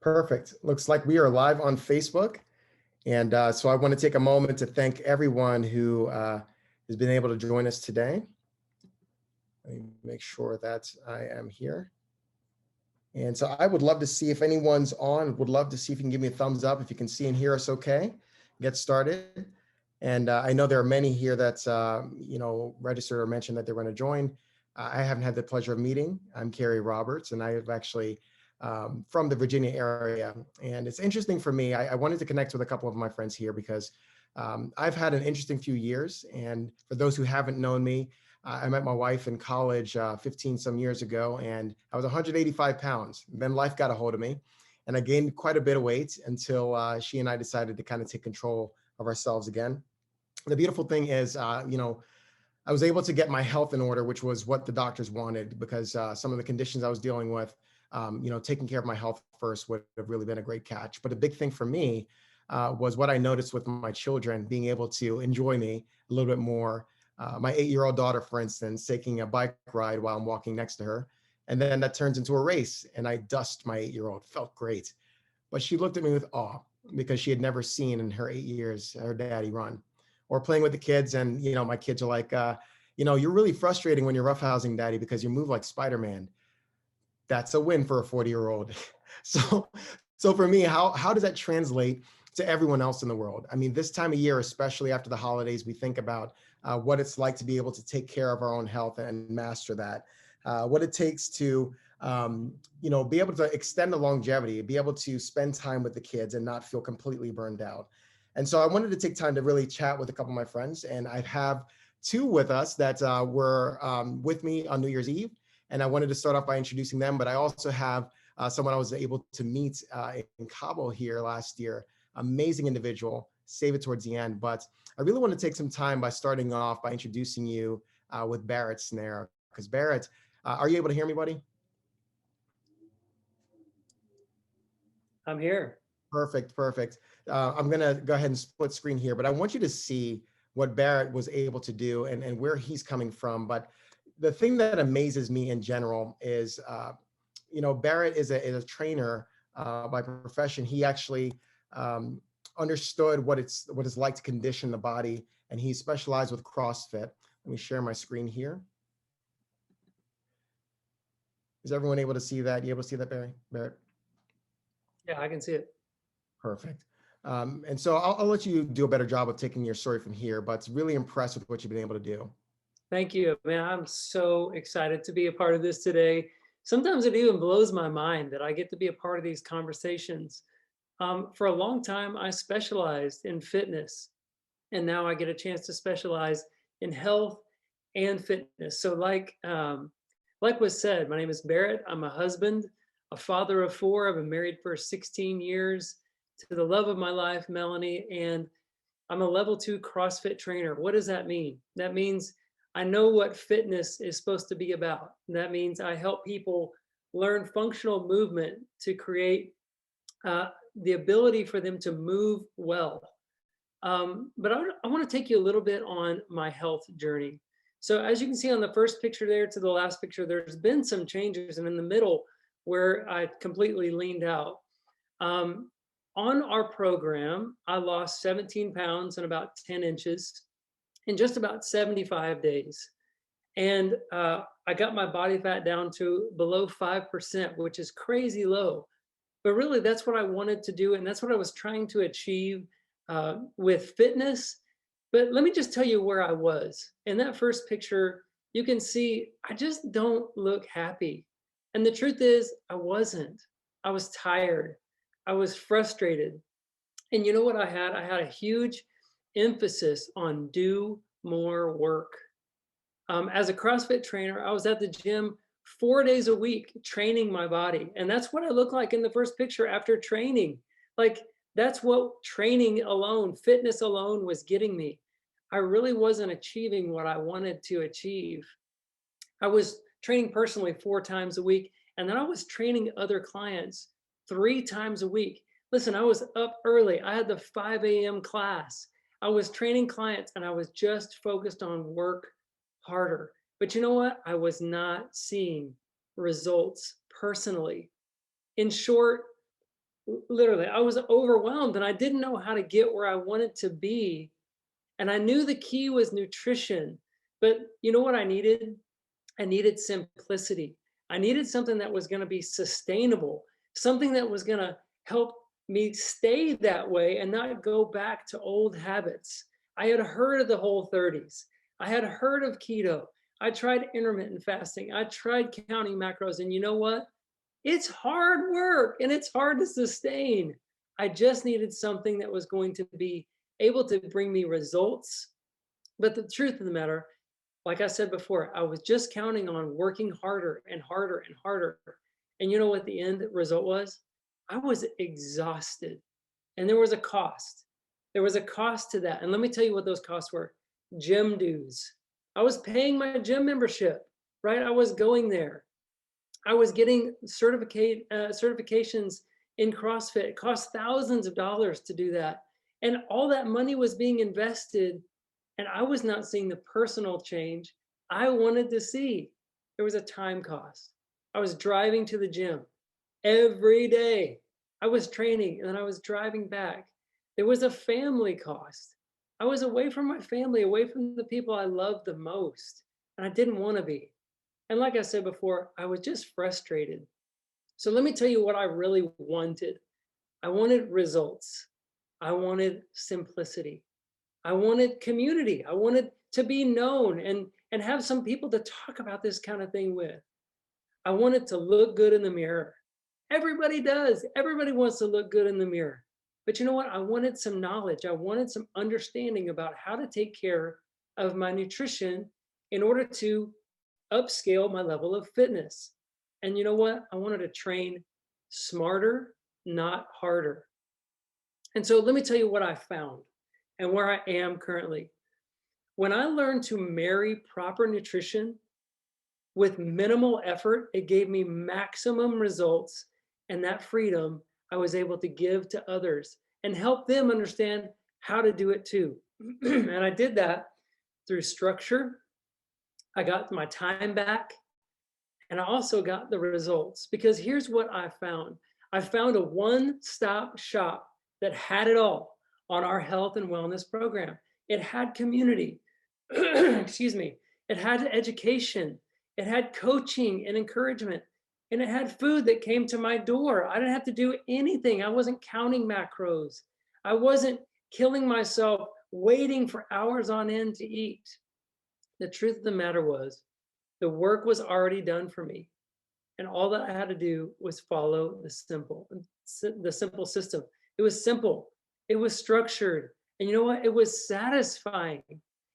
Perfect. Looks like we are live on Facebook. And so I want to take a moment to thank everyone who has been able to join us today. Let me make sure that I am here. And so I would love to see if anyone's on, would love to see if you can give me a thumbs up, if you can see and hear us okay, get started. And I know there are many here that's, registered or mentioned that they're going to join. I haven't had the pleasure of meeting. I'm Kerry Roberts, and I have actually from the Virginia area. And it's interesting for me. I wanted to connect with a couple of my friends here because I've had an interesting few years. And for those who haven't known me, I met my wife in college 15 some years ago, and I was 185 pounds. Then life got a hold of me, and I gained quite a bit of weight until she and I decided to kind of take control of ourselves again. The beautiful thing is, I was able to get my health in order, which was what the doctors wanted, because some of the conditions I was dealing with, taking care of my health first would have really been a great catch. But a big thing for me was what I noticed with my children being able to enjoy me a little bit more. My 8-year-old daughter, for instance, taking a bike ride while I'm walking next to her. And then that turns into a race, and I dust my 8-year-old. Felt great. But she looked at me with awe because she had never seen in her 8 years her daddy run. Or playing with the kids, and my kids are like, you're really frustrating when you're roughhousing daddy because you move like Spider-Man. That's a win for a 40-year-old. So, so for me, how does that translate to everyone else in the world? I mean, this time of year, especially after the holidays, we think about what it's like to be able to take care of our own health and master that. What it takes to, be able to extend the longevity, be able to spend time with the kids and not feel completely burned out. And so I wanted to take time to really chat with a couple of my friends, and I have two with us that were with me on New Year's Eve. And I wanted to start off by introducing them, but I also have someone I was able to meet in Cabo here last year. Amazing individual, save it towards the end. But I really want to take some time by starting off by introducing you with Barrett Snare. Because Barrett, are you able to hear me, buddy? I'm here. Perfect, perfect. I'm gonna go ahead and split screen here, but I want you to see what Barrett was able to do and where he's coming from. But the thing that amazes me in general is, Barrett is a trainer by profession. He actually understood what it's like to condition the body, and he specialized with CrossFit. Let me share my screen here. Is everyone able to see that? You able to see that, Barrett? Yeah, I can see it. Perfect. And so I'll let you do a better job of taking your story from here, but it's really impressed with what you've been able to do. Thank you, man. I'm so excited to be a part of this today. Sometimes it even blows my mind that I get to be a part of these conversations. For a long time, I specialized in fitness, and now I get a chance to specialize in health and fitness. So, like was said, my name is Barrett. I'm a husband, a father of four. I've been married for 16 years to the love of my life, Melanie, and I'm a level 2 CrossFit trainer. What does that mean? That means I know what fitness is supposed to be about. That means I help people learn functional movement to create the ability for them to move well. But I want to take you a little bit on my health journey. So as you can see on the first picture there to the last picture, there's been some changes, and in the middle where I completely leaned out. Um, on our program, I lost 17 pounds and about 10 inches in just about 75 days. And I got my body fat down to below 5%, which is crazy low. But really, that's what I wanted to do. And that's what I was trying to achieve with fitness. But let me just tell you where I was. In that first picture, you can see I just don't look happy. And the truth is, I wasn't. I was tired. I was frustrated. And you know what I had? I had a huge emphasis on do more work. As a CrossFit trainer, I was at the gym 4 days a week training my body. And that's what I look like in the first picture after training. Like, that's what training alone, fitness alone was getting me. I really wasn't achieving what I wanted to achieve. I was training personally 4 times a week, and then I was training other clients 3 times a week. Listen, I was up early. I had the 5 a.m. class. I was training clients, and I was just focused on work harder. But you know what? I was not seeing results personally. In short, Literally, I was overwhelmed and I didn't know how to get where I wanted to be. And I knew the key was nutrition. But you know what I needed? I needed simplicity. I needed something that was going to be sustainable, something that was going to help me stay that way and not go back to old habits. I had heard of the Whole30s. I had heard of keto. I tried intermittent fasting. I tried counting macros. And you know what? It's hard work and it's hard to sustain. I just needed something that was going to be able to bring me results. But the truth of the matter, like I said before, I was just counting on working harder and harder and harder. And you know what the end result was? I was exhausted. And there was a cost. There was a cost to that. And let me tell you what those costs were. Gym dues. I was paying my gym membership, right? I was going there. I was getting certifications in CrossFit. It cost thousands of dollars to do that. And all that money was being invested, and I was not seeing the personal change I wanted to see. There was a time cost. I was driving to the gym every day. I was training and then I was driving back. There was a family cost. I was away from my family, away from the people I loved the most, and I didn't want to be. And like I said before, I was just frustrated. So let me tell you what I really wanted. I wanted results. I wanted simplicity. I wanted community. I wanted to be known and have some people to talk about this kind of thing with. I wanted to look good in the mirror. Everybody does. Everybody wants to look good in the mirror. But you know what? I wanted some knowledge. I wanted some understanding about how to take care of my nutrition in order to upscale my level of fitness. And you know what? I wanted to train smarter, not harder. And so let me tell you what I found and where I am currently. When I learned to marry proper nutrition with minimal effort, it gave me maximum results. And that freedom I was able to give to others and help them understand how to do it too. And I did that through structure. I got my time back, and I also got the results, because here's what I found. I found a one-stop shop that had it all on our health and wellness program. It had community, excuse me. It had education. It had coaching and encouragement, and it had food that came to my door. I didn't have to do anything. I wasn't counting macros. I wasn't killing myself waiting for hours on end to eat. The truth of the matter was, the work was already done for me. And all that I had to do was follow the simple system. It was simple. It was structured. And you know what? It was satisfying.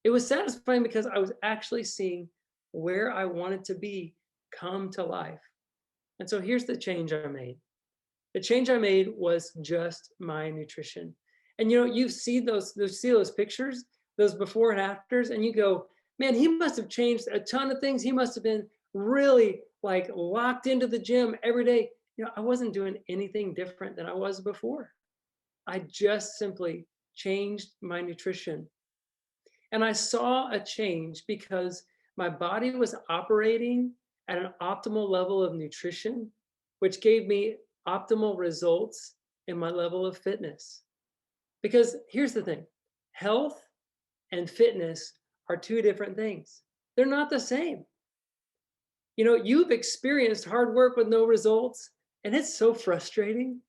It was satisfying because I was actually seeing where I wanted to be come to life. And so here's the change I made. The change I made was just my nutrition. And you know, you see those pictures, those before and afters, and you go, man, he must have changed a ton of things. He must have been really like locked into the gym every day. You know, I wasn't doing anything different than I was before. I just simply changed my nutrition. And I saw a change because my body was operating at an optimal level of nutrition, which gave me optimal results in my level of fitness. Because here's the thing, health and fitness are two different things. They're not the same. You know, you've experienced hard work with no results, and it's so frustrating.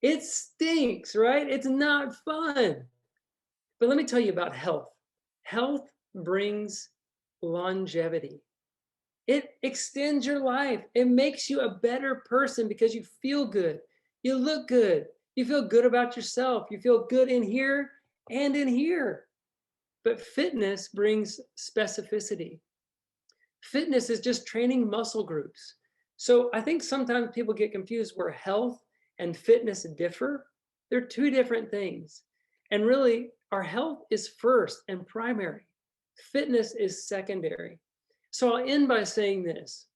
It stinks, right? It's not fun. But let me tell you about health. Health brings longevity. It extends your life. It makes you a better person because you feel good. You look good. You feel good about yourself. You feel good in here and in here. But fitness brings specificity. Fitness is just training muscle groups. So I think sometimes people get confused where health and fitness differ. They're two different things. And really, our health is first and primary. Fitness is secondary. So I'll end by saying this.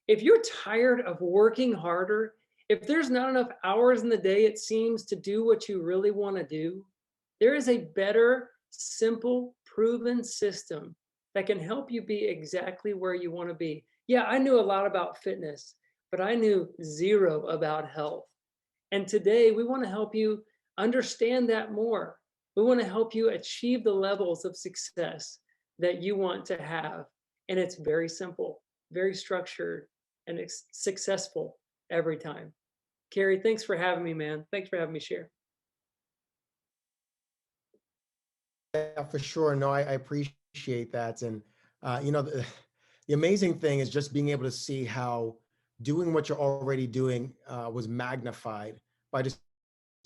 If you're tired of working harder, if there's not enough hours in the day, it seems, to do what you really want to do, there is a better, simple, proven system that can help you be exactly where you want to be. Yeah, I knew a lot about fitness, but I knew zero about health. And today we want to help you understand that more. We want to help you achieve the levels of success that you want to have. And it's very simple, very structured, and it's successful every time. Carrie, thanks for having me, man. Thanks for having me share. Yeah, for sure. No, I appreciate that. And, the amazing thing is just being able to see how doing what you're already doing was magnified by just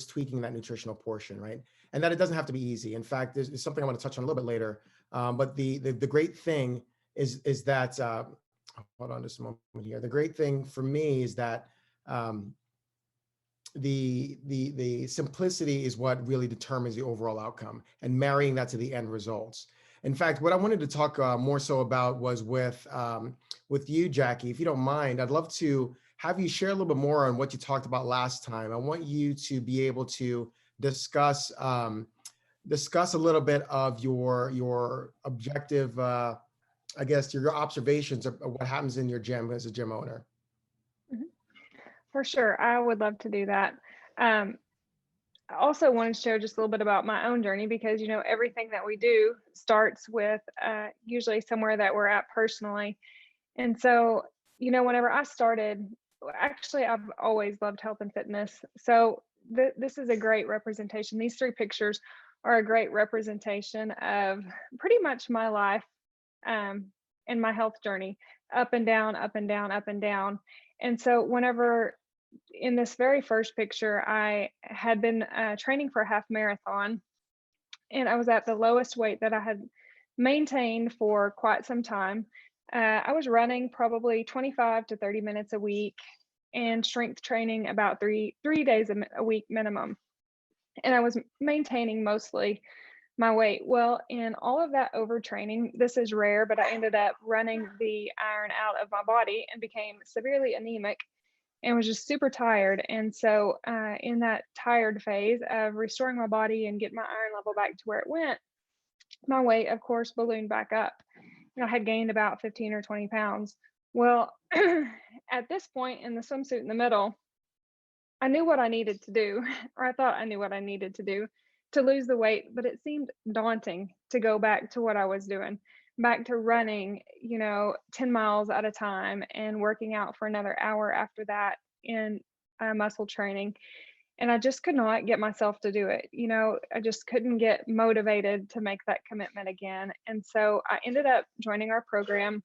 tweaking that nutritional portion, right? And that it doesn't have to be easy. In fact, there's something I want to touch on a little bit later. But the great thing is that, hold on just a moment here. The great thing for me is that um, the simplicity is what really determines the overall outcome, and marrying that to the end results. In fact, what I wanted to talk more so about was with you, Jackie. If you don't mind, I'd love to have you share a little bit more on what you talked about last time. I want you to be able to discuss discuss a little bit of your objective, I guess, your observations of what happens in your gym as a gym owner. Mhm. For sure, I would love to do that. Um, I also wanted to share just a little bit about my own journey because, everything that we do starts with usually somewhere that we're at personally. And so, whenever I started, actually, I've always loved health and fitness. So, this is a great representation. These three pictures are a great representation of pretty much my life um, and my health journey, up and down, up and down, up and down. And so, whenever in this very first picture, I had been training for a half marathon, and I was at the lowest weight that I had maintained for quite some time. I was running probably 25 to 30 minutes a week and strength training about three days a week minimum. And I was maintaining mostly my weight. Well, in all of that overtraining, this is rare, but I ended up running the iron out of my body and became severely anemic and was just super tired. And so, in that tired phase of restoring my body and getting my iron level back to where it went, my weight, of course, ballooned back up. I had gained about 15 or 20 pounds. Well, at this point in the swimsuit in the middle, I knew what I needed to do, or I thought I knew what I needed to do to lose the weight, but it seemed daunting to go back to what I was doing, back to running, 10 miles at a time and working out for another hour after that in muscle training. And I just could not get myself to do it. I just couldn't get motivated to make that commitment again. And so I ended up joining our program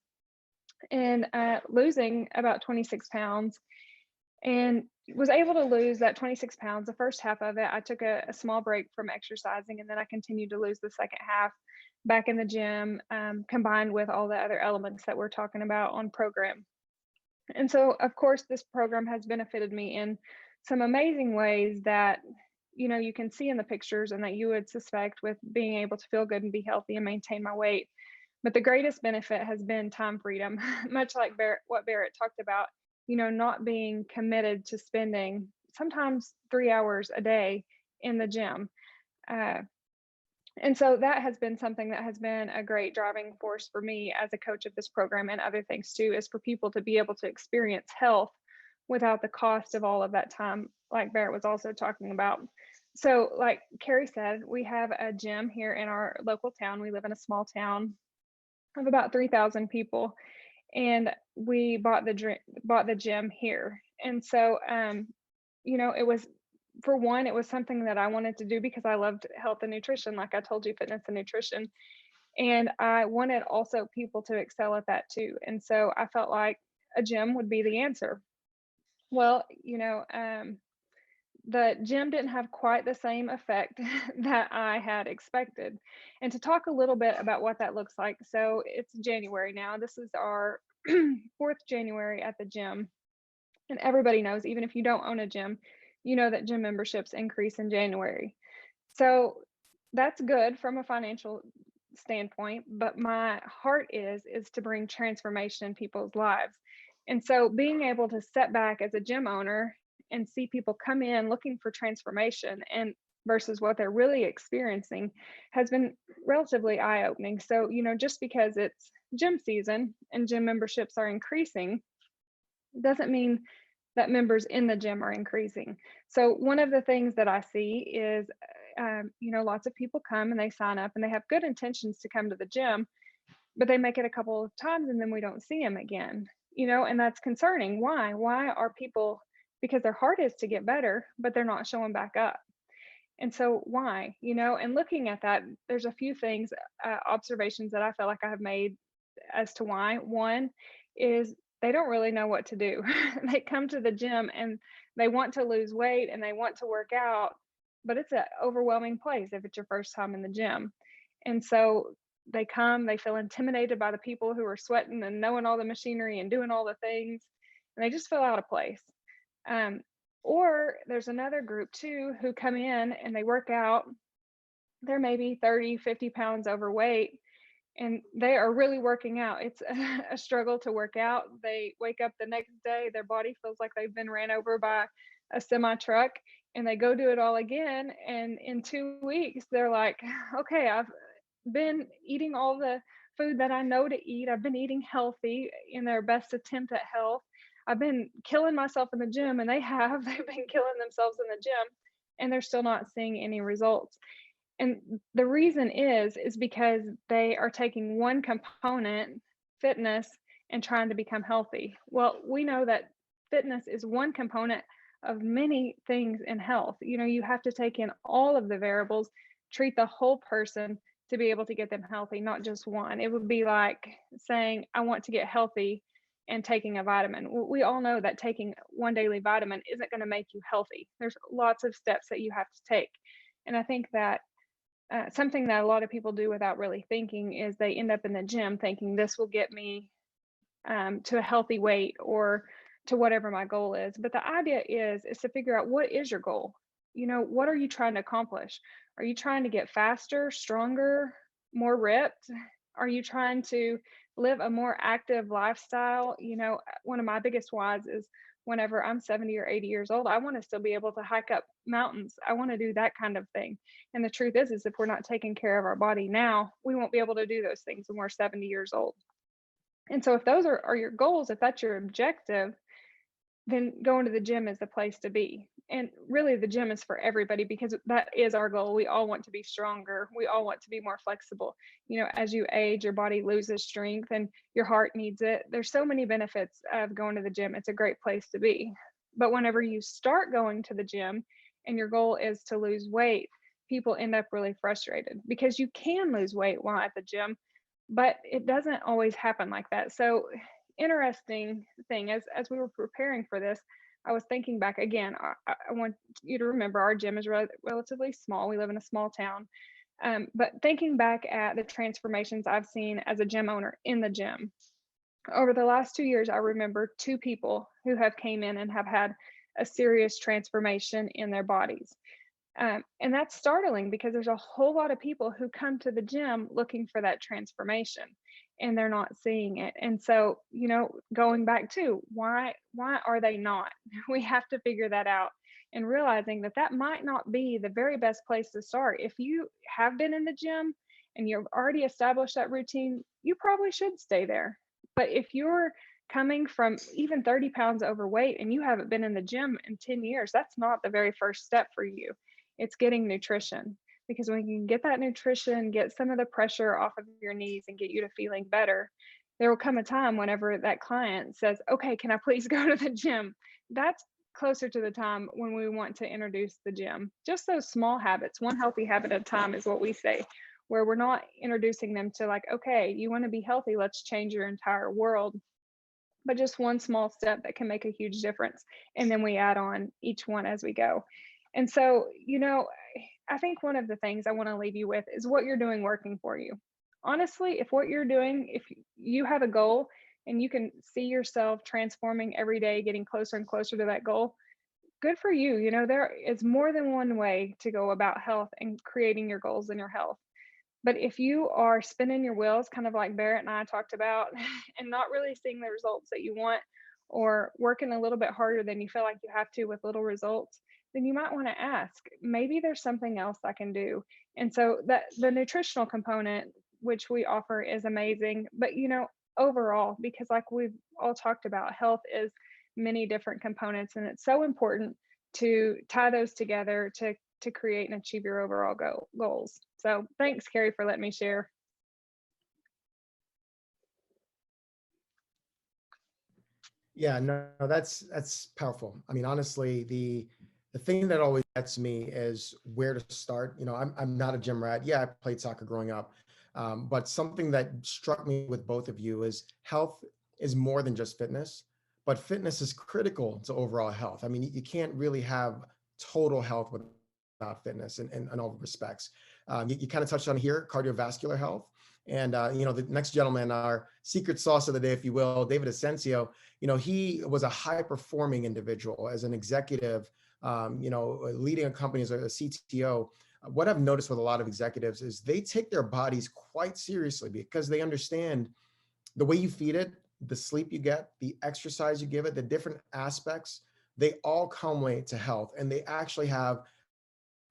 and losing about 26 pounds and was able to lose that 26 pounds. The first half of it, I took a small break from exercising, and then I continued to lose the second half back in the gym, combined with all the other elements that we're talking about on program. And so, of course, this program has benefited me in some amazing ways that, you can see in the pictures and that you would suspect with being able to feel good and be healthy and maintain my weight. But the greatest benefit has been time freedom, much like what Barrett talked about, not being committed to spending sometimes 3 hours a day in the gym. Uh, and so that has been something that has been a great driving force for me as a coach of this program and other things too, is for people to be able to experience health without the cost of all of that time, like Barrett was also talking about. So, like Carrie said, we have a gym here in our local town. We live in a small town of about 3,000 people, and we bought the gym here. And so, it was, for one, it was something that I wanted to do because I loved health and nutrition, like I told you, fitness and nutrition. And I wanted also people to excel at that too. And so I felt like a gym would be the answer. Well, the gym didn't have quite the same effect that I had expected. And to talk a little bit about what that looks like. So it's January now. This is our fourth January at the gym. And everybody knows, even if you don't own a gym, you know that gym memberships increase in January. So that's good from a financial standpoint, but my heart is to bring transformation in people's lives. And so being able to step back as a gym owner and see people come in looking for transformation and versus what they're really experiencing has been relatively eye-opening. So, just because it's gym season and gym memberships are increasing doesn't mean that members in the gym are increasing. So one of the things that I see is, lots of people come and they sign up and they have good intentions to come to the gym, but they make it a couple of times and then we don't see them again, and that's concerning. Why? Why are people, because their heart is to get better, but they're not showing back up. And so why, and looking at that, there's a few things, observations that I feel like I have made as to why. One is they don't really know what to do. They come to the gym and they want to lose weight and they want to work out, but it's an overwhelming place if it's your first time in the gym. And so they come, they feel intimidated by the people who are sweating and knowing all the machinery and doing all the things, and they just feel out of place. Um, or there's another group too who come in and they work out. They're maybe 30, 50 pounds overweight and they are really working out. It's a struggle to work out. They wake up the next day, their body feels like they've been ran over by a semi truck, and they go do it all again. And in 2 weeks, they're like, okay, I've been eating all the food that I know to eat. I've been eating healthy in their best attempt at health. I've been killing myself in the gym, and they've been killing themselves in the gym, and they're still not seeing any results. And the reason is because they are taking one component, fitness, and trying to become healthy. Well, we know that fitness is one component of many things in health. You have to take in all of the variables, treat the whole person to be able to get them healthy, not just one. It would be like saying, I want to get healthy and taking a vitamin. We all know that taking one daily vitamin isn't going to make you healthy. There's lots of steps that you have to take. And I think that something that a lot of people do without really thinking is they end up in the gym thinking this will get me to a healthy weight or to whatever my goal is. But the idea is to figure out, what is your goal? What are you trying to accomplish? Are you trying to get faster, stronger, more ripped? Are you trying to live a more active lifestyle? One of my biggest whys is, whenever I'm 70 or 80 years old, I want to still be able to hike up mountains. I want to do that kind of thing. And the truth is if we're not taking care of our body now, we won't be able to do those things when we're 70 years old. And so if those are your goals, if that's your objective, then going to the gym is the place to be. And really, the gym is for everybody, because that is our goal. We all want to be stronger. We all want to be more flexible. As you age, your body loses strength and your heart needs it. There's so many benefits of going to the gym. It's a great place to be. But whenever you start going to the gym and your goal is to lose weight, people end up really frustrated, because you can lose weight while at the gym, but it doesn't always happen like that. So interesting thing, as we were preparing for this, I was thinking back again. I want you to remember our gym is relatively small. We live in a small town. But thinking back at the transformations I've seen as a gym owner in the gym over the last 2 years, I remember two people who have came in and have had a serious transformation in their bodies. And that's startling, because there's a whole lot of people who come to the gym looking for that transformation and they're not seeing it. And so, going back to why are they not? We have to figure that out, and realizing that might not be the very best place to start. If you have been in the gym and you've already established that routine, you probably should stay there. But if you're coming from even 30 pounds overweight and you haven't been in the gym in 10 years, that's not the very first step for you. It's getting nutrition, because when you can get that nutrition, get some of the pressure off of your knees and get you to feeling better, there will come a time whenever that client says, okay, can I please go to the gym? That's closer to the time when we want to introduce the gym. Just those small habits, one healthy habit at a time is what we say, where we're not introducing them to like, okay, you want to be healthy, let's change your entire world, but just one small step that can make a huge difference. And then we add on each one as we go. And so, I think one of the things I want to leave you with is what you're doing working for you. Honestly, if what you're doing, if you have a goal and you can see yourself transforming every day, getting closer and closer to that goal, good for you. There is more than one way to go about health and creating your goals and your health. But if you are spinning your wheels, kind of like Barrett and I talked about, and not really seeing the results that you want, or working a little bit harder than you feel like you have to with little results, then you might want to ask, maybe there's something else I can do. And so that the nutritional component, which we offer, is amazing. But, overall, because like we've all talked about, health is many different components, and it's so important to tie those together to create and achieve your overall goals. So thanks, Carrie, for letting me share. Yeah, no, that's powerful. I mean, honestly, the thing that always gets me is where to start. You know, I'm not a gym rat. Yeah, I played soccer growing up, but something that struck me with both of you is health is more than just fitness, but fitness is critical to overall health. I mean, you can't really have total health without fitness in all respects. You kind of touched on here cardiovascular health. And you know, the next gentleman, our secret sauce of the day, if you will, David Asensio, you know, he was a high performing individual as an executive, you know, leading a company as a CTO. What I've noticed with a lot of executives is they take their bodies quite seriously because they understand the way you feed it, the sleep you get, the exercise you give it, the different aspects, they all culminate to health. And they actually have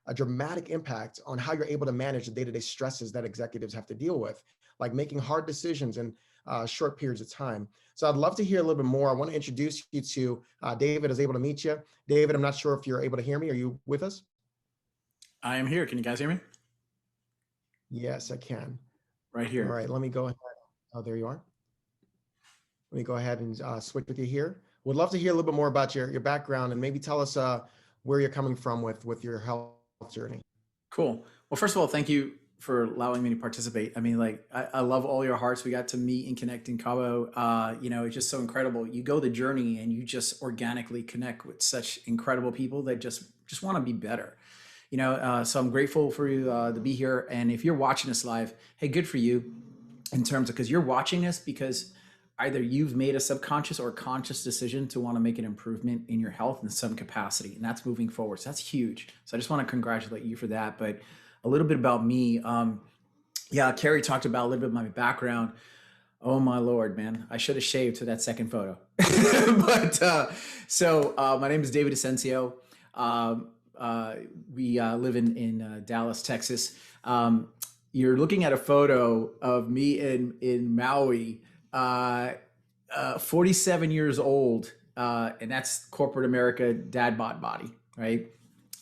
a dramatic impact on how you're able to manage the day-to-day stresses that executives have to deal with, like making hard decisions in short periods of time. So I'd love to hear a little bit more. I want to introduce you to David. Is able to meet you. David, I'm not sure if you're able to hear me. Are you with us? I am here. Can you guys hear me? Yes, I can. Right All here. right, let me go ahead. Oh, there you are. Let me go ahead and switch with you here. Would love to hear a little bit more about your background and maybe tell us where you're coming from with your health journey. Cool. Well, first of all, thank you for allowing me to participate. I mean, like, I love all your hearts. We got to meet and connect in Cabo. You know, it's just so incredible. You go the journey and you just organically connect with such incredible people that just want to be better. You know, so I'm grateful for you to be here. And if you're watching this live, hey, good for you in terms of, because you're watching this because either you've made a subconscious or conscious decision to want to make an improvement in your health in some capacity, and that's moving forward. So that's huge. So I just want to congratulate you for that. But a little bit about me. Yeah, Carrie talked about a little bit of my background. Oh my Lord, man. I should have shaved to that second photo. But my name is David Asensio. We live in Dallas, Texas. You're looking at a photo of me in Maui, 47 years old, and that's corporate America dad bod body, right?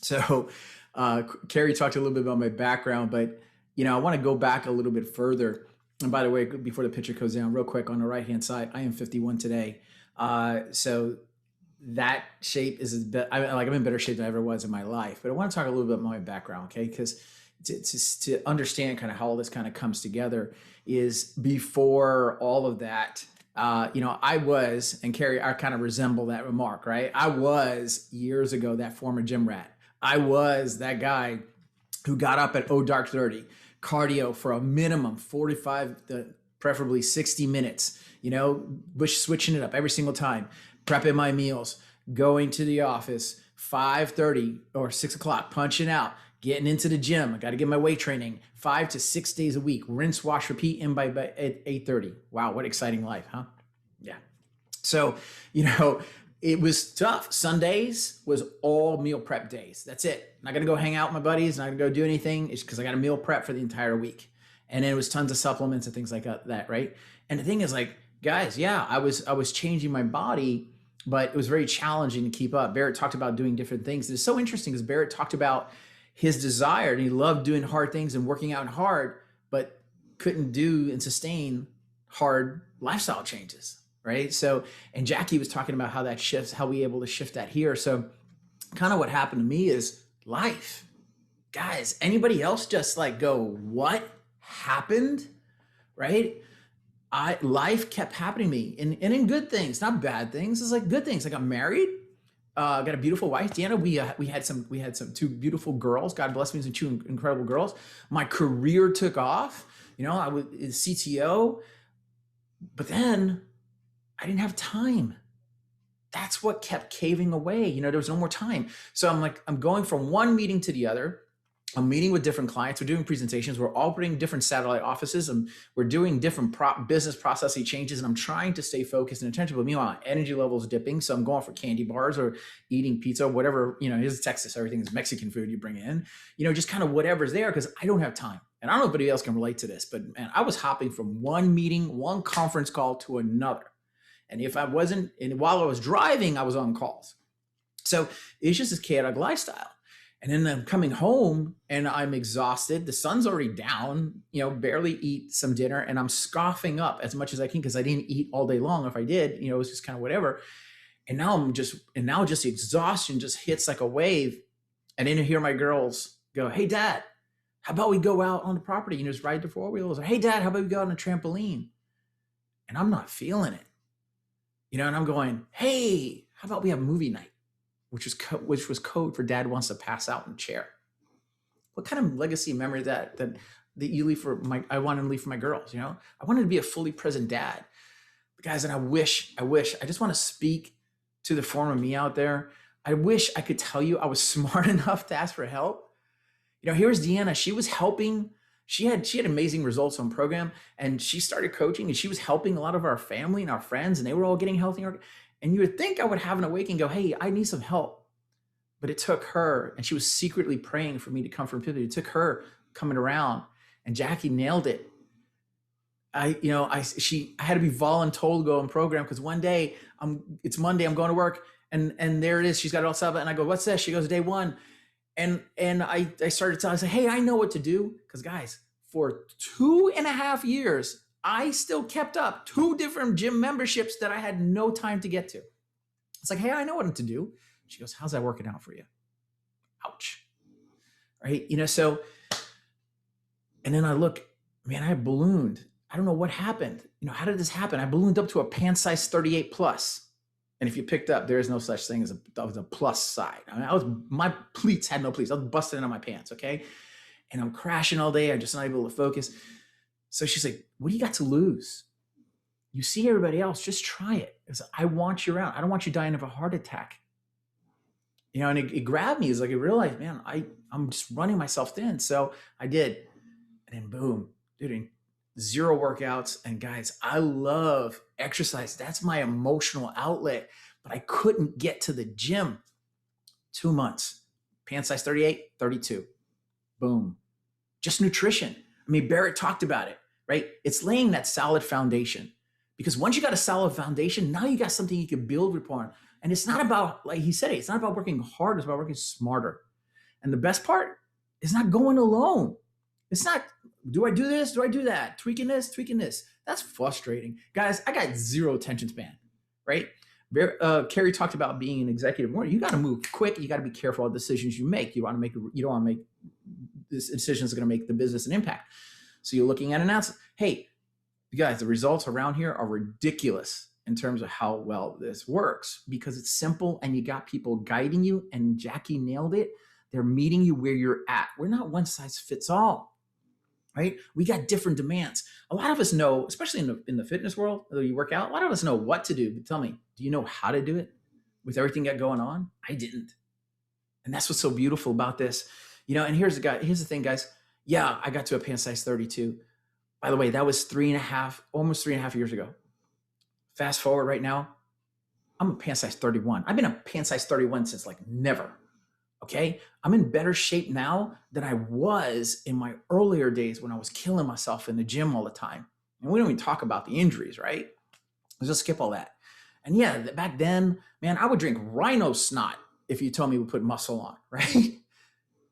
So Carrie talked a little bit about my background, but you know, I want to go back a little bit further. And by the way, before the picture goes down, real quick, on the right-hand side, I am 51 today. So that shape is I'm in better shape than I ever was in my life. But I want to talk a little bit about my background, okay? Because to understand kind of how all this kind of comes together is before all of that, you know, I was, and Carrie, I kind of resemble that remark, right? I was years ago that former gym rat. I was that guy who got up at dark 30, cardio for a minimum 45 to preferably 60 minutes, you know, switching it up every single time, prepping my meals, going to the office, 5:30 or 6 o'clock, punching out, getting into the gym. I got to get my weight training 5 to 6 days a week, rinse, wash, repeat, in by at 8:30. Wow, what exciting life, huh? Yeah. So, you know, it was tough. Sundays was all meal prep days. That's it. Not going to go hang out with my buddies. Not going to go do anything. It's because I got a meal prep for the entire week. And then it was tons of supplements and things like that, right? And the thing is, like, guys, yeah, I was changing my body, but it was very challenging to keep up. Barrett talked about doing different things. And it's so interesting because Barrett talked about his desire, and he loved doing hard things and working out hard, but couldn't do and sustain hard lifestyle changes, right? So, and Jackie was talking about how that shifts, how we able to shift that here. So kind of what happened to me is life. Guys, anybody else just like go, what happened, right? Life kept happening to me, and in good things, not bad things. It's like good things. Like I'm married, got a beautiful wife, Deanna. We had some two beautiful girls. God bless me with two incredible girls. My career took off. You know, I was CTO, but then I didn't have time. That's what kept caving away. You know, there was no more time. So I'm going from one meeting to the other. I'm meeting with different clients. We're doing presentations. We're operating different satellite offices, and we're doing different business processing changes. And I'm trying to stay focused and attentive. But meanwhile, energy levels dipping. So I'm going for candy bars or eating pizza, whatever. You know, here's Texas. Everything is Mexican food you bring in. You know, just kind of whatever's there because I don't have time. And I don't know if anybody else can relate to this, but man, I was hopping from one meeting, one conference call to another. And if I wasn't, and while I was driving, I was on calls. So it's just this chaotic lifestyle. And then I'm coming home and I'm exhausted. The sun's already down, barely eat some dinner, and I'm scoffing up as much as I can because I didn't eat all day long. If I did, it was just kind of whatever. And now just the exhaustion just hits like a wave. And then I hear my girls go, "Hey, Dad, how about we go out on the property and just ride the four wheels?" Or, "Hey, Dad, how about we go out on a trampoline?" And I'm not feeling it, and I'm going, "Hey, how about we have movie night?" Which was code for Dad wants to pass out in a chair. What kind of legacy memory that you leave for I wanted to leave for my girls, I wanted to be a fully present dad. But guys, and I just want to speak to the former me out there. I wish I could tell you I was smart enough to ask for help. Here's Deanna. She was helping. She had amazing results on program, and she started coaching, and she was helping a lot of our family and our friends, and they were all getting healthier. And you would think I would have an awakening, go, "Hey, I need some help." But it took her, and she was secretly praying for me to come from Pivot. It took her coming around, and Jackie nailed it. I had to be voluntold to go on program because one day it's Monday, I'm going to work, and there it is. She's got it all set up, and I go, "What's this?" She goes, "Day one." And I started telling, I said, "Hey, I know what to do." Because guys, for 2.5 years, I still kept up 2 different gym memberships that I had no time to get to. It's like, "Hey, I know what to do." She goes, "How's that working out for you?" Ouch. Right? So, and then I look, man, I ballooned. I don't know what happened. How did this happen? I ballooned up to a pant size 38 plus. And if you picked up, there is no such thing as a plus side. My pleats had no pleats. I was busting in on my pants. Okay. And I'm crashing all day. I'm just not able to focus. So she's like, "What do you got to lose? You see everybody else, just try it. I want you around. I don't want you dying of a heart attack." And it grabbed me. It's like I realized, man, I'm just running myself thin. So I did. And then boom, dude, 0 workouts. And guys, I love exercise. That's my emotional outlet. But I couldn't get to the gym. 2 months, pant size 38, 32. Boom. Just nutrition. Barrett talked about it, right? It's laying that solid foundation. Because once you got a solid foundation, now you got something you can build upon. And it's not about, like he said, it's not about working hard, it's about working smarter. And the best part is not going alone. It's not, do I do this? Do I do that? Tweaking this, tweaking this. That's frustrating. Guys, I got 0 attention span, right? Carrie talked about being an executive. You got to move quick. You got to be careful of decisions you make. You don't want to make decisions that are going to make the business an impact. So you're looking at an announcement. Hey, you guys, the results around here are ridiculous in terms of how well this works because it's simple and you got people guiding you, and Jackie nailed it. They're meeting you where you're at. We're not one size fits all, right? We got different demands. A lot of us know, especially in the fitness world, whether you work out, a lot of us know what to do, but tell me, do you know how to do it with everything got going on? I didn't. And that's what's so beautiful about this, and here's the thing, guys. Yeah, I got to a pant size 32. By the way, that was almost 3.5 years ago. Fast forward right now, I'm a pant size 31. I've been a pant size 31 since like never. Okay. I'm in better shape now than I was in my earlier days when I was killing myself in the gym all the time. And we don't even talk about the injuries, right? Let's just skip all that. And yeah, back then, man, I would drink rhino snot if you told me we put muscle on, right?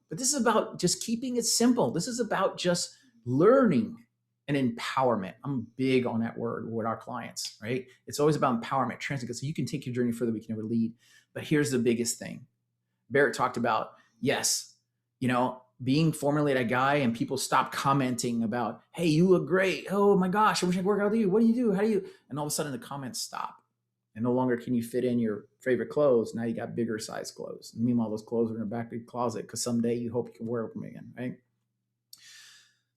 But this is about just keeping it simple. This is about just learning and empowerment. I'm big on that word with our clients, right? It's always about empowerment, transfer, so you can take your journey further, we can never lead. But here's the biggest thing. Barrett talked about, yes, being formerly that guy and people stop commenting about, "Hey, you look great. Oh my gosh, I wish I could work out with you. What do you do? How do you?" And all of a sudden the comments stop. And no longer can you fit in your favorite clothes. Now you got bigger size clothes. And meanwhile, those clothes are in the back of the closet because someday you hope you can wear them again, right?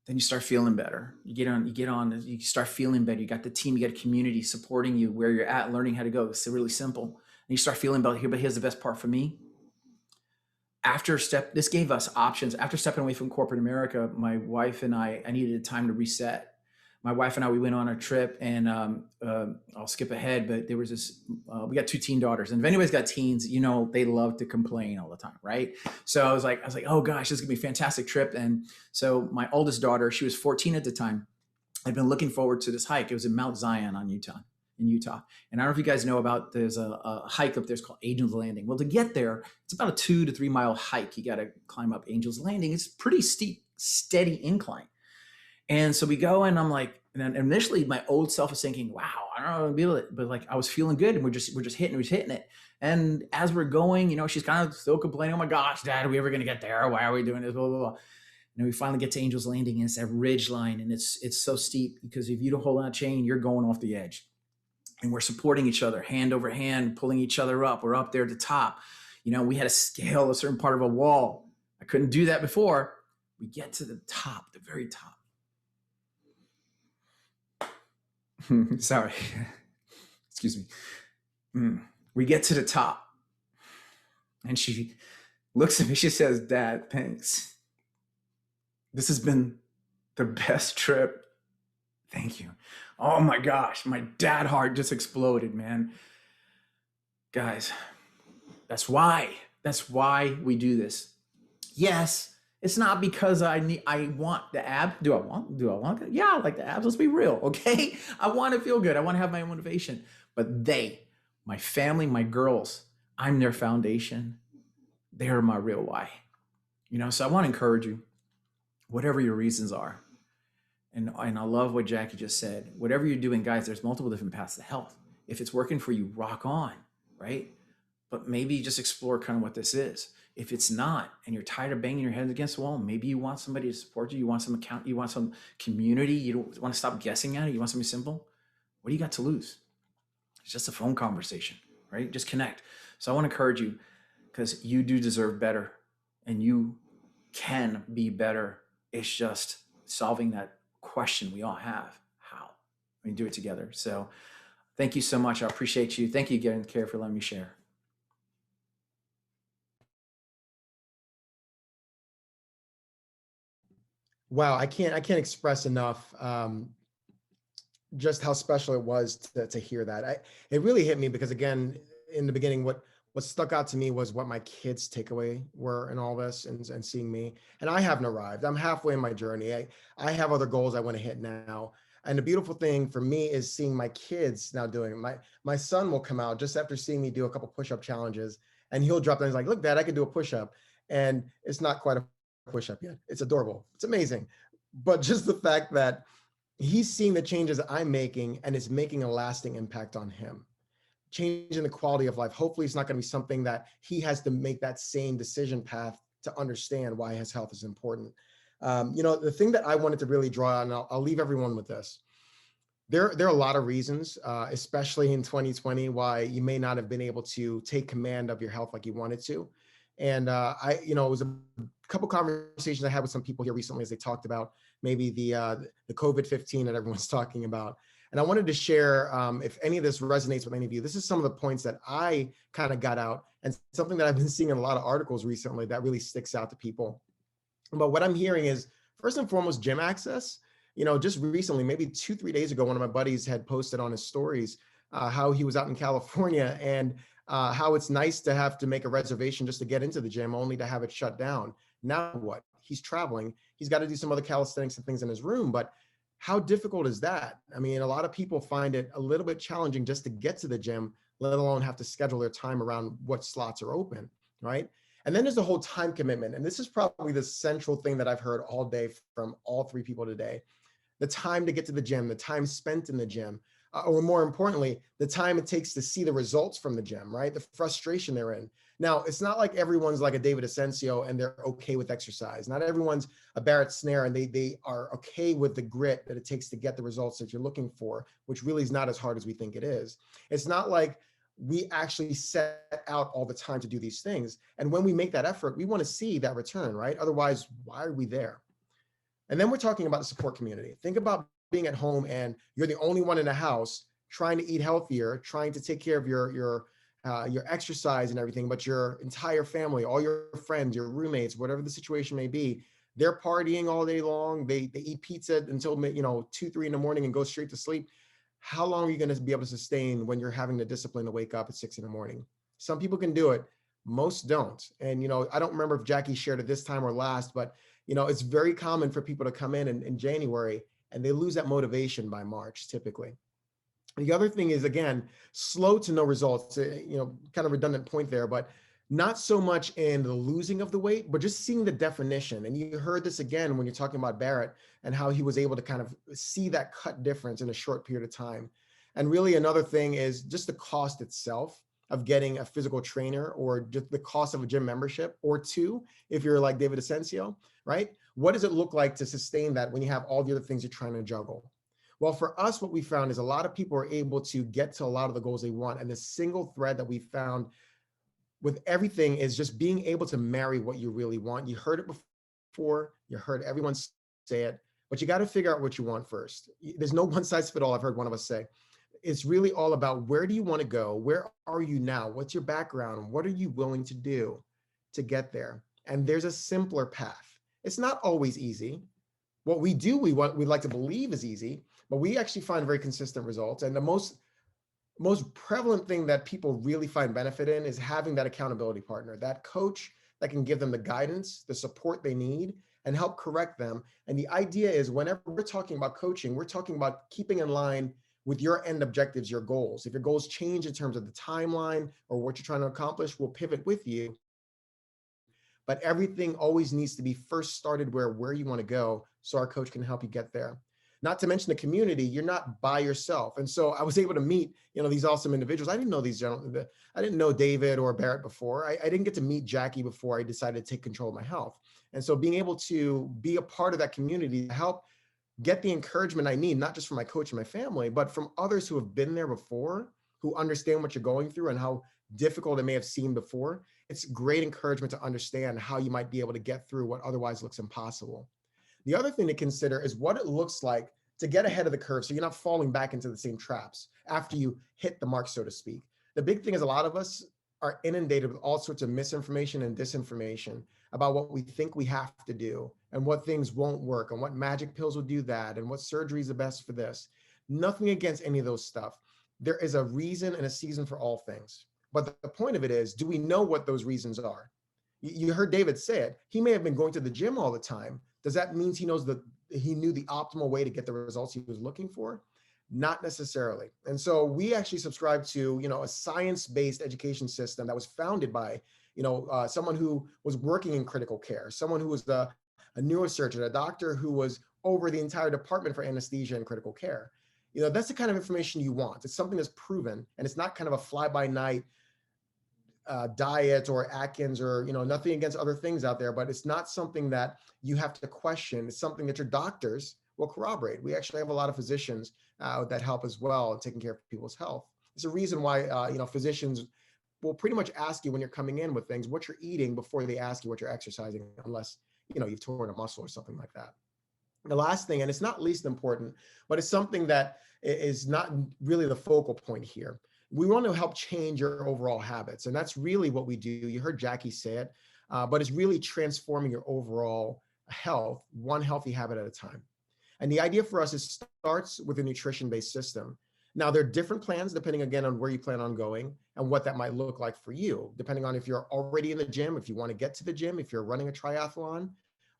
Then you start feeling better. You start feeling better. You got the team, you got a community supporting you where you're at, learning how to go. It's really simple. And you start feeling better here. But here's the best part for me. This gave us options. After stepping away from corporate America, my wife and I needed time to reset. My wife and I, we went on a trip, and I'll skip ahead, but there was this, we got 2 teen daughters, and if anybody's got teens, they love to complain all the time, right? So I was like, oh gosh, this is gonna be a fantastic trip. And so my oldest daughter, she was 14 at the time. I'd been looking forward to this hike. It was in Mount Zion on Utah. in Utah. And I don't know if you guys know about, there's a hike up there, it's called Angel's Landing. Well, to get there, it's about a 2 to 3 mile hike. You got to climb up Angel's Landing. It's pretty steep, steady incline. And so we go, and I'm like, and then initially my old self was thinking, wow, I don't know how to be it, but like I was feeling good, and we're just hitting it. And as we're going, you know, she's kind of still complaining, oh my gosh, Dad, are we ever going to get there? Why are we doing this? Blah, blah, blah. And then we finally get to Angel's Landing, and it's that ridge line, and it's so steep because if you don't hold on a chain, you're going off the edge. And we're supporting each other, hand over hand, pulling each other up. We're up there at the top. You know, we had to scale a certain part of a wall. I couldn't do that before. We get to the top, the very top. Sorry. Excuse me. We get to the top, and she looks at me. She says, Dad, thanks. This has been the best trip. Thank you. Oh my gosh, my dad heart just exploded, man. Guys, that's why we do this. Yes, it's not because I want the abs. Do I want it? Yeah, I like the abs. Let's be real, okay? I want to feel good. I want to have my own motivation. But they, my family, my girls, I'm their foundation. They're my real why. You know, so I want to encourage you, whatever your reasons are. And I love what Jackie just said. Whatever you're doing, guys, there's multiple different paths to health. If it's working for you, rock on, right? But maybe just explore kind of what this is. If it's not, and you're tired of banging your head against the wall, maybe you want somebody to support you. You want some account. You want some community. You don't want to stop guessing at it. You want something simple. What do you got to lose? It's just a phone conversation, right? Just connect. So I want to encourage you, because you do deserve better, and you can be better. It's just solving that question we all have. How? We do it together. So thank you so much. I appreciate you. Thank you again, Carrie, for letting me share. Wow, I can't express enough just how special it was to hear that. It really hit me because, again, in the beginning, what stuck out to me was what my kids' takeaway were in all this, and seeing me. And I haven't arrived. I'm halfway in my journey. I have other goals I want to hit now. And the beautiful thing for me is seeing my kids now doing it. My son will come out just after seeing me do a couple push-up challenges, and he'll drop down. He's like, look, Dad, I can do a push-up. And it's not quite a push-up yet. It's adorable. It's amazing. But just the fact that he's seeing the changes I'm making, and it's making a lasting impact on him, changing the quality of life. Hopefully it's not going to be something that he has to make that same decision path to understand why his health is important. You know, the thing that I wanted to really draw on, and I'll leave everyone with this. There are a lot of reasons, especially in 2020, why you may not have been able to take command of your health like you wanted to. And it was a couple conversations I had with some people here recently as they talked about maybe the COVID-15 that everyone's talking about. And I wanted to share, if any of this resonates with any of you, this is some of the points that I kind of got out, and something that I've been seeing in a lot of articles recently that really sticks out to people. But what I'm hearing is, first and foremost, gym access. You know, just recently, maybe 2-3 days ago, one of my buddies had posted on his stories how he was out in California, and how it's nice to have to make a reservation just to get into the gym, only to have it shut down. Now what? He's traveling. He's got to do some other calisthenics and things in his room, but how difficult is that? I mean, a lot of people find it a little bit challenging just to get to the gym, let alone have to schedule their time around what slots are open, right? And then there's the whole time commitment. And this is probably the central thing that I've heard all day from all three people today. The time to get to the gym, the time spent in the gym, or more importantly, the time it takes to see the results from the gym, right? The frustration they're in. Now, it's not like everyone's like a David Asensio and they're okay with exercise. Not everyone's a Barrett Snare and they are okay with the grit that it takes to get the results that you're looking for, which really is not as hard as we think it is. It's not like we actually set out all the time to do these things. And when we make that effort, we want to see that return, right? Otherwise, why are we there? And then we're talking about the support community. Think about being at home and you're the only one in the house trying to eat healthier, trying to take care of your exercise and everything, but your entire family, all your friends, your roommates, whatever the situation may be, they're partying all day long. They eat pizza until 2-3 in the morning and go straight to sleep. How long are you going to be able to sustain when you're having the discipline to wake up at 6 in the morning? Some people can do it, most don't. And I don't remember if Jackie shared it this time or last, but it's very common for people to come in January and they lose that motivation by March typically. The other thing is, again, slow to no results, kind of redundant point there, but not so much in the losing of the weight, but just seeing the definition. And you heard this again when you're talking about Barrett and how he was able to kind of see that cut difference in a short period of time. And really another thing is just the cost itself of getting a physical trainer, or just the cost of a gym membership or two, if you're like David Asensio, right? What does it look like to sustain that when you have all the other things you're trying to juggle? Well, for us, what we found is a lot of people are able to get to a lot of the goals they want. And the single thread that we found with everything is just being able to marry what you really want. You heard it before, you heard everyone say it, but you got to figure out what you want first. There's no one size fit all. I've heard one of us say. It's really all about, where do you want to go? Where are you now? What's your background? What are you willing to do to get there? And there's a simpler path. It's not always easy. What we do, we like to believe is easy, but we actually find very consistent results. And the most prevalent thing that people really find benefit in is having that accountability partner, that coach that can give them the guidance, the support they need, and help correct them. And the idea is, whenever we're talking about coaching, we're talking about keeping in line with your end objectives, your goals. If your goals change in terms of the timeline or what you're trying to accomplish, we'll pivot with you. But everything always needs to be first started where you want to go, so our coach can help you get there. Not to mention the community, you're not by yourself. And so I was able to meet, these awesome individuals. I didn't know these gentlemen. I didn't know David or Barrett before. I didn't get to meet Jackie before I decided to take control of my health. And so being able to be a part of that community to help get the encouragement I need, not just from my coach and my family, but from others who have been there before, who understand what you're going through and how difficult it may have seemed before. It's great encouragement to understand how you might be able to get through what otherwise looks impossible. The other thing to consider is what it looks like to get ahead of the curve, so you're not falling back into the same traps after you hit the mark, so to speak. The big thing is, a lot of us are inundated with all sorts of misinformation and disinformation about what we think we have to do and what things won't work and what magic pills will do that and what surgery is the best for this. Nothing against any of those stuff. There is a reason and a season for all things. But the point of it is, do we know what those reasons are? You heard David say it. He may have been going to the gym all the time. Does that mean he knew the optimal way to get the results he was looking for? Not necessarily. And so we actually subscribe to, a science-based education system that was founded by, someone who was working in critical care, someone who was a neurosurgeon, a doctor who was over the entire department for anesthesia and critical care. That's the kind of information you want. It's something that's proven, and it's not kind of a fly-by-night diet or Atkins or, nothing against other things out there, but it's not something that you have to question. It's something that your doctors will corroborate. We actually have a lot of physicians that help as well in taking care of people's health. It's a reason why, physicians will pretty much ask you when you're coming in with things, what you're eating, before they ask you what you're exercising, unless, you've torn a muscle or something like that. The last thing, and it's not least important, but it's something that is not really the focal point here. We want to help change your overall habits. And that's really what we do. You heard Jackie say it, but it's really transforming your overall health, one healthy habit at a time. And the idea for us is starts with a nutrition-based system. Now, there are different plans depending, again, on where you plan on going and what that might look like for you, depending on if you're already in the gym, if you want to get to the gym, if you're running a triathlon,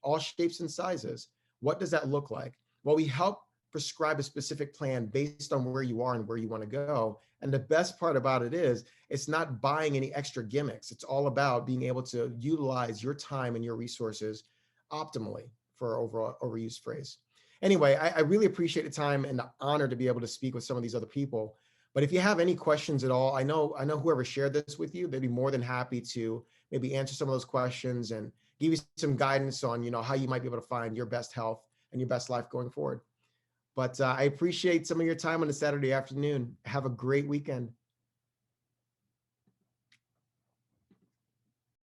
all shapes and sizes. What does that look like? Well, we help prescribe a specific plan based on where you are and where you want to go. And the best part about it is, it's not buying any extra gimmicks. It's all about being able to utilize your time and your resources optimally, for overall overused phrase. Anyway, I really appreciate the time and the honor to be able to speak with some of these other people. But if you have any questions at all, I know whoever shared this with you, they'd be more than happy to maybe answer some of those questions and give you some guidance on, how you might be able to find your best health and your best life going forward. But I appreciate some of your time on a Saturday afternoon. Have a great weekend.